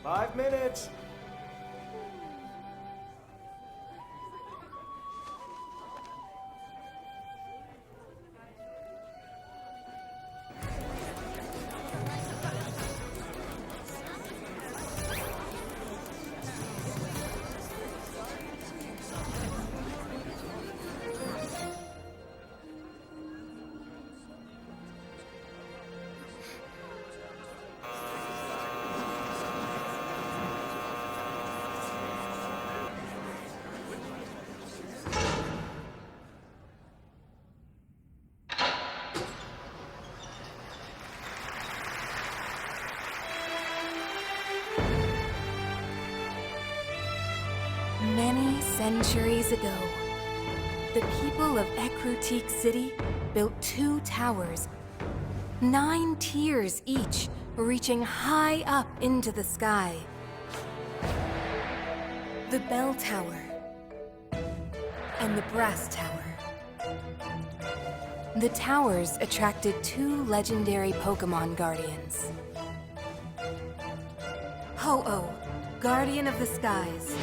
5 minutes. Many centuries ago, the people of Ecruteak City built 2 towers, 9 tiers each, reaching high up into the sky. The Bell Tower and the Brass Tower. The towers attracted 2 legendary Pokémon guardians. Ho-Oh, Guardian of the Skies.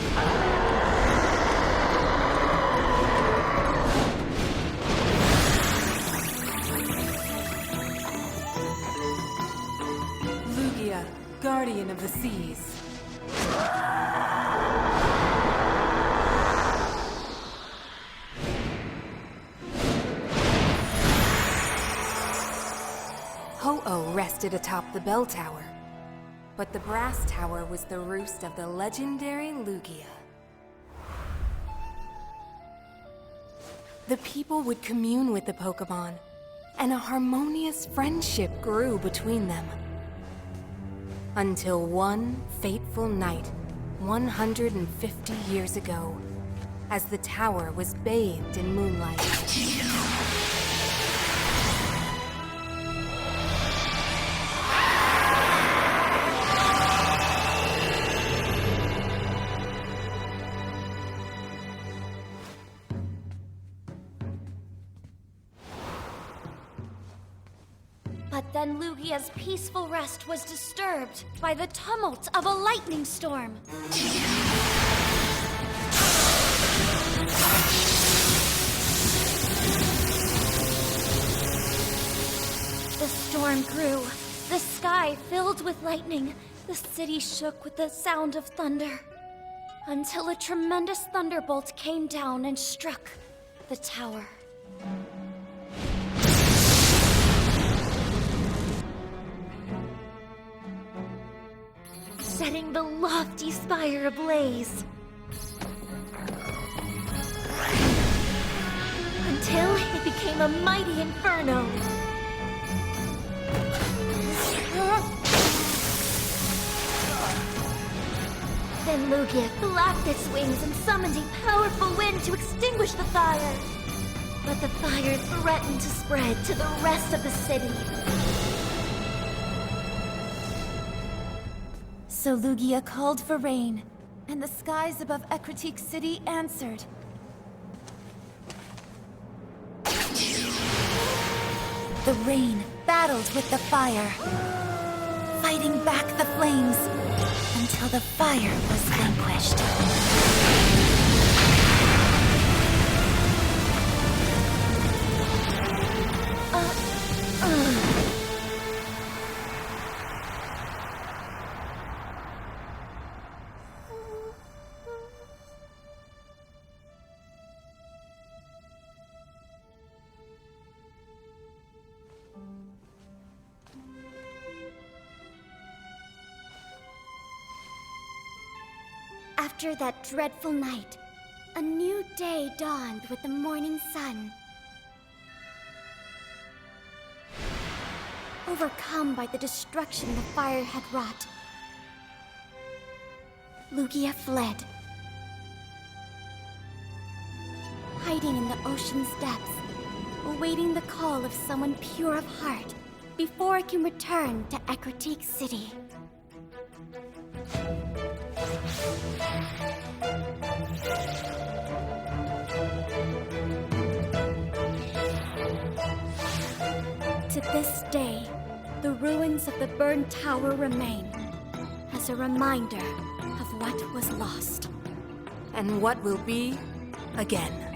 Lugia, Guardian of the Seas. Ho-Oh rested atop the Bell Tower, but the Brass Tower was the roost of the legendary Lugia. The people would commune with the Pokémon, and a harmonious friendship grew between them. Until one fateful night, 150 years ago, as the tower was bathed in moonlight. But then Lugia's peaceful rest was disturbed by the tumult of a lightning storm. The storm grew, the sky filled with lightning, the city shook with the sound of thunder, until a tremendous thunderbolt came down and struck the tower. Setting the lofty spire ablaze. Until it became a mighty inferno. Then Lugia flapped its wings and summoned a powerful wind to extinguish the fire. But the fire threatened to spread to the rest of the city. So Lugia called for rain, and the skies above Ecruteak City answered. The rain battled with the fire, fighting back the flames until the fire was vanquished. After that dreadful night, a new day dawned with the morning sun. Overcome by the destruction the fire had wrought, Lugia fled. Hiding in the ocean's depths, awaiting the call of someone pure of heart before it can return to Ecruteak City. To this day, the ruins of the burned tower remain, a as a reminder of what was lost. And what will be again.